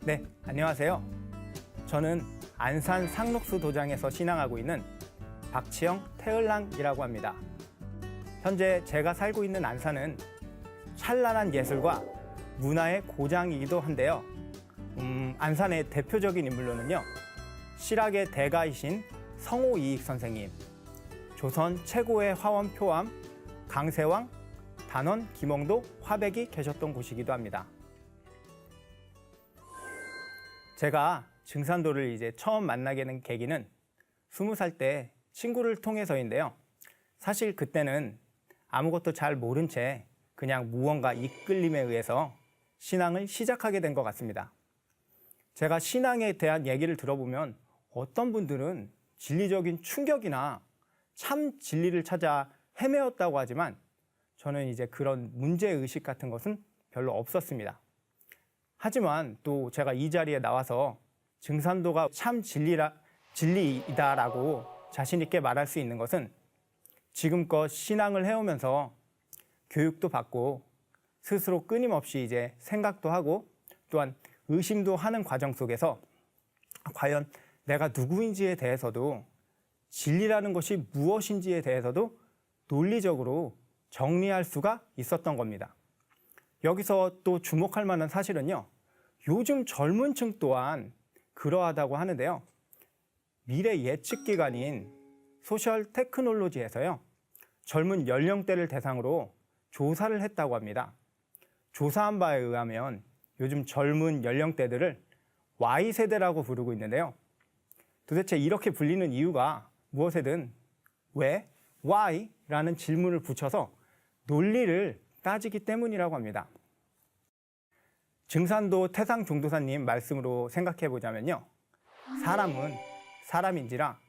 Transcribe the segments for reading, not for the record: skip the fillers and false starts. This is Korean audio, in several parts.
네, 안녕하세요. 저는 안산 상록수 도장에서 신앙하고 있는 박치영 태을랑이라고 합니다. 현재 제가 살고 있는 안산은 찬란한 예술과 문화의 고장이기도 한데요. 안산의 대표적인 인물로는요, 실학의 대가이신 성호이익 선생님, 조선 최고의 화원 표암 강세왕 단원 김홍도 화백이 계셨던 곳이기도 합니다. 제가 증산도를 이제 처음 만나게 된 계기는 20살 때 친구를 통해서인데요. 사실 그때는 아무것도 잘 모른 채 그냥 무언가 이끌림에 의해서 신앙을 시작하게 된 것 같습니다. 제가 신앙에 대한 얘기를 들어보면 어떤 분들은 진리적인 충격이나 참 진리를 찾아 헤매었다고 하지만 저는 이제 그런 문제의식 같은 것은 별로 없었습니다. 하지만 또 제가 이 자리에 나와서 증산도가 참 진리이다라고 자신 있게 말할 수 있는 것은 지금껏 신앙을 해오면서 교육도 받고 스스로 끊임없이 이제 생각도 하고 또한 의심도 하는 과정 속에서 과연 내가 누구인지에 대해서도 진리라는 것이 무엇인지에 대해서도 논리적으로 정리할 수가 있었던 겁니다. 여기서 또 주목할 만한 사실은요, 요즘 젊은 층 또한 그러하다고 하는데요. 미래 예측 기관인 소셜 테크놀로지에서요, 젊은 연령대를 대상으로 조사를 했다고 합니다. 조사한 바에 의하면 요즘 젊은 연령대들을 Y세대라고 부르고 있는데요. 도대체 이렇게 불리는 이유가 무엇이든 왜, why라는 질문을 붙여서 논리를 따지기 때문이라고 합니다. 증산도 태상종도사님 말씀으로 생각해 보자면요. 사람은 사람인지라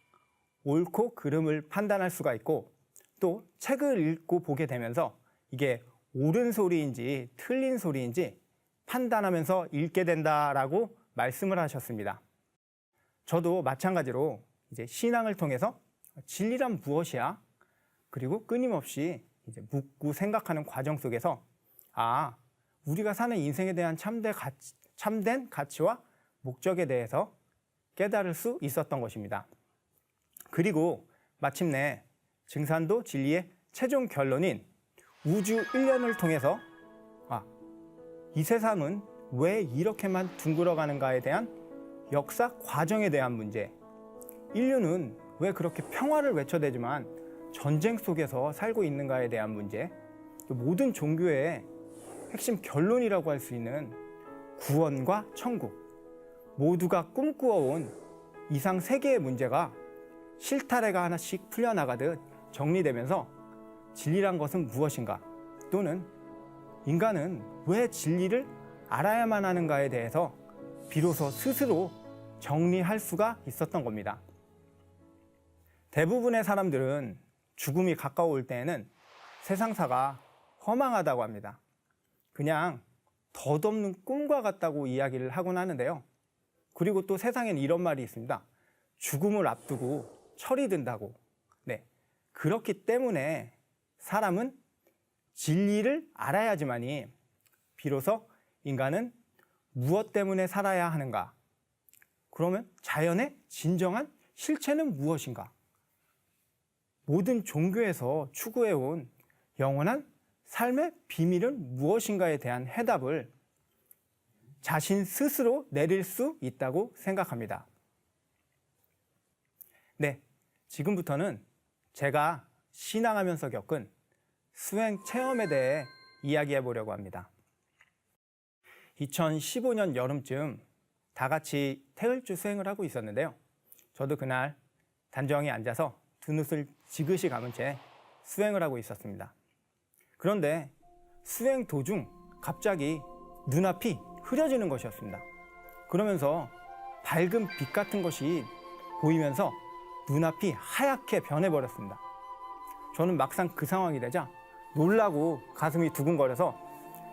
옳고 그름을 판단할 수가 있고 또 책을 읽고 보게 되면서 이게 옳은 소리인지 틀린 소리인지 판단하면서 읽게 된다라고 말씀을 하셨습니다. 저도 마찬가지로 이제 신앙을 통해서 진리란 무엇이야? 그리고 끊임없이 이제 묻고 생각하는 과정 속에서 우리가 사는 인생에 대한 참된 가치와 목적에 대해서 깨달을 수 있었던 것입니다. 그리고 마침내 증산도 진리의 최종 결론인 우주 1년을 통해서 이 세상은 왜 이렇게만 둥글어가는가에 대한 역사 과정에 대한 문제, 인류는 왜 그렇게 평화를 외쳐대지만 전쟁 속에서 살고 있는가에 대한 문제, 또 모든 종교의 핵심 결론이라고 할 수 있는 구원과 천국, 모두가 꿈꾸어온 이상 세계의 문제가 실타래가 하나씩 풀려나가듯 정리되면서 진리란 것은 무엇인가, 또는 인간은 왜 진리를 알아야만 하는가에 대해서 비로소 스스로 정리할 수가 있었던 겁니다. 대부분의 사람들은 죽음이 가까울 때에는 세상사가 허망하다고 합니다. 그냥 덧없는 꿈과 같다고 이야기를 하곤 하는데요. 그리고 또 세상엔 이런 말이 있습니다. 죽음을 앞두고 철이 든다고. 네, 그렇기 때문에 사람은 진리를 알아야지만이 비로소 인간은 무엇 때문에 살아야 하는가? 그러면 자연의 진정한 실체는 무엇인가? 모든 종교에서 추구해온 영원한 삶의 비밀은 무엇인가에 대한 해답을 자신 스스로 내릴 수 있다고 생각합니다. 네, 지금부터는 제가 신앙하면서 겪은 수행 체험에 대해 이야기해 보려고 합니다. 2015년 여름쯤 다 같이 태을주 수행을 하고 있었는데요. 저도 그날 단정히 앉아서 두 눈을 지그시 감은 채 수행을 하고 있었습니다. 그런데 수행 도중 갑자기 눈앞이 흐려지는 것이었습니다. 그러면서 밝은 빛 같은 것이 보이면서 눈앞이 하얗게 변해버렸습니다. 저는 막상 그 상황이 되자 놀라고 가슴이 두근거려서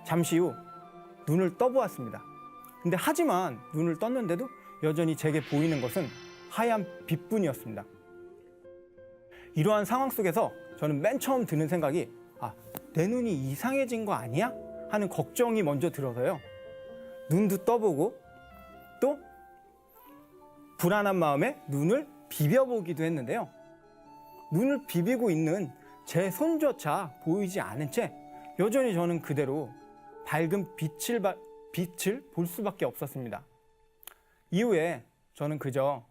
잠시 후 눈을 떠보았습니다. 근데 하지만 눈을 떴는데도 여전히 제게 보이는 것은 하얀 빛뿐이었습니다. 이러한 상황 속에서 저는 맨 처음 드는 생각이 내 눈이 이상해진 거 아니야? 하는 걱정이 먼저 들어서요. 눈도 떠보고 또 불안한 마음에 눈을 비벼보기도 했는데요. 눈을 비비고 있는 제 손조차 보이지 않은 채 여전히 저는 그대로 밝은 빛을 볼 수밖에 없었습니다. 이후에 저는 그저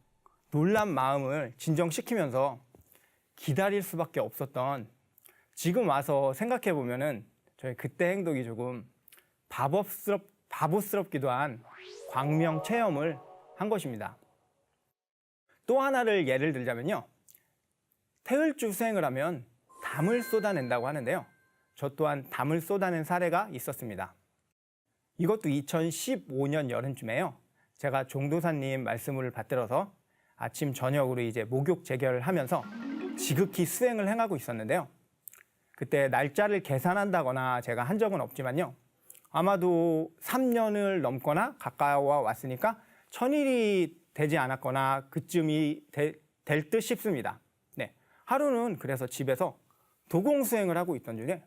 놀란 마음을 진정시키면서 기다릴 수밖에 없었던, 지금 와서 생각해 보면은 저의 그때 행동이 조금 바보스럽기도 한 광명 체험을 한 것입니다. 또 하나를 예를 들자면요. 태을주 수행을 하면 담을 쏟아낸다고 하는데요. 저 또한 담을 쏟아낸 사례가 있었습니다. 이것도 2015년 여름쯤에요. 제가 종도사님 말씀을 받들어서 아침 저녁으로 이제 목욕 재결을 하면서 지극히 수행을 행하고 있었는데요. 그때 날짜를 계산한다거나 제가 한 적은 없지만요. 아마도 3년을 넘거나 가까워 왔으니까 1000일이 되지 않았거나 그쯤이 될 듯 싶습니다. 네. 하루는 그래서 집에서 도공수행을 하고 있던 중에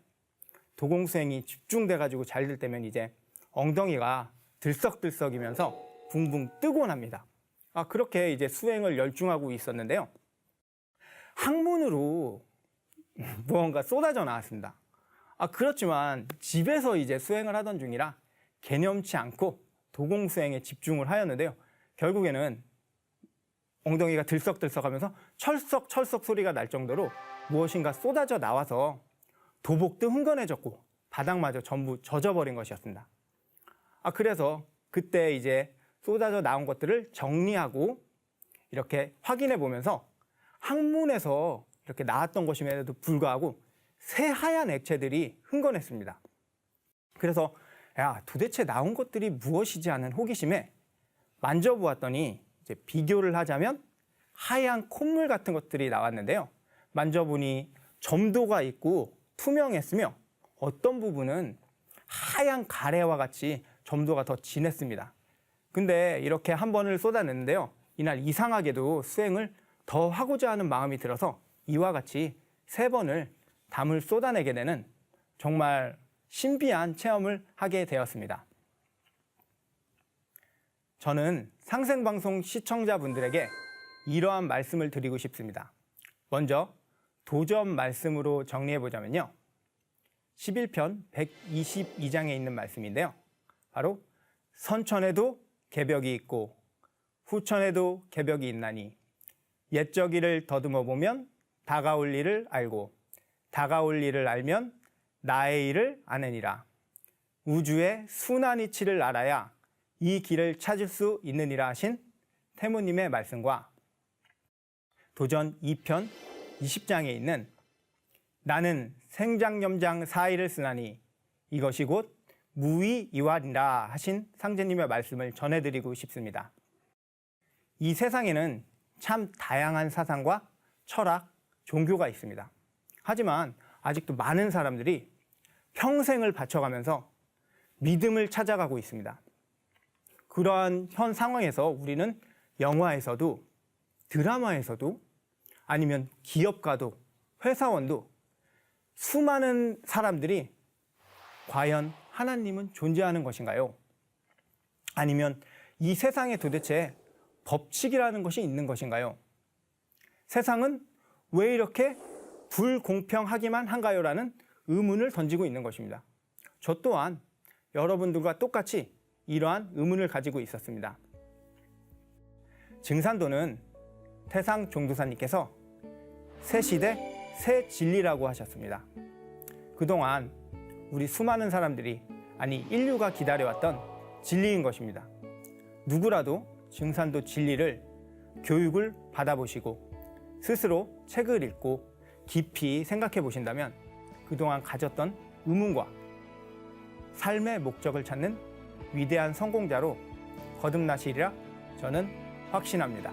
도공수행이 집중돼가지고 잘 될 때면 이제 엉덩이가 들썩들썩이면서 붕붕 뜨고 납니다. 그렇게 이제 수행을 열중하고 있었는데요. 항문으로 무언가 쏟아져 나왔습니다. 그렇지만 집에서 이제 수행을 하던 중이라 개념치 않고 도공수행에 집중을 하였는데요. 결국에는 엉덩이가 들썩들썩하면서 철썩철썩 소리가 날 정도로 무엇인가 쏟아져 나와서 도복도 흥건해졌고 바닥마저 전부 젖어버린 것이었습니다. 그래서 그때 이제 쏟아져 나온 것들을 정리하고 이렇게 확인해 보면서 항문에서 이렇게 나왔던 것임에도 불구하고 새하얀 액체들이 흥건했습니다. 그래서 도대체 나온 것들이 무엇이지 하는 호기심에 만져보았더니 이제 비교를 하자면 하얀 콧물 같은 것들이 나왔는데요. 만져보니 점도가 있고 투명했으며 어떤 부분은 하얀 가래와 같이 점도가 더 진했습니다. 근데 이렇게 한 번을 쏟아냈는데요. 이날 이상하게도 수행을 더 하고자 하는 마음이 들어서 이와 같이 3번을 담을 쏟아내게 되는 정말 신비한 체험을 하게 되었습니다. 저는 상생방송 시청자분들에게 이러한 말씀을 드리고 싶습니다. 먼저 도전 말씀으로 정리해보자면요. 11편 122장에 있는 말씀인데요. 바로 선천에도 개벽이 있고 후천에도 개벽이 있나니 옛저기를 더듬어 보면 다가올 일을 알고 다가올 일을 알면 나의 일을 아느니라. 우주의 순환 이치를 알아야 이 길을 찾을 수 있느니라 하신 태무님의 말씀과 도전 2편 20장에 있는 나는 생장염장 사의를 쓰나니 이것이 곧 무의이활이라 하신 상제님의 말씀을 전해드리고 싶습니다. 이 세상에는 참 다양한 사상과 철학, 종교가 있습니다. 하지만 아직도 많은 사람들이 평생을 바쳐가면서 믿음을 찾아가고 있습니다. 그러한 현 상황에서 우리는 영화에서도 드라마에서도 아니면 기업가도 회사원도 수많은 사람들이 과연 하나님은 존재하는 것인가요? 아니면 이 세상에 도대체 법칙이라는 것이 있는 것인가요? 세상은 왜 이렇게 불공평하기만 한가요? 라는 의문을 던지고 있는 것입니다. 저 또한 여러분들과 똑같이 이러한 의문을 가지고 있었습니다. 증산도는 태상 종도사님께서 새 시대 새 진리라고 하셨습니다. 그동안 우리 수많은 사람들이, 아니 인류가 기다려왔던 진리인 것입니다. 누구라도 증산도 진리를 교육을 받아보시고 스스로 책을 읽고 깊이 생각해 보신다면 그동안 가졌던 의문과 삶의 목적을 찾는 위대한 성공자로 거듭나시리라 저는 확신합니다.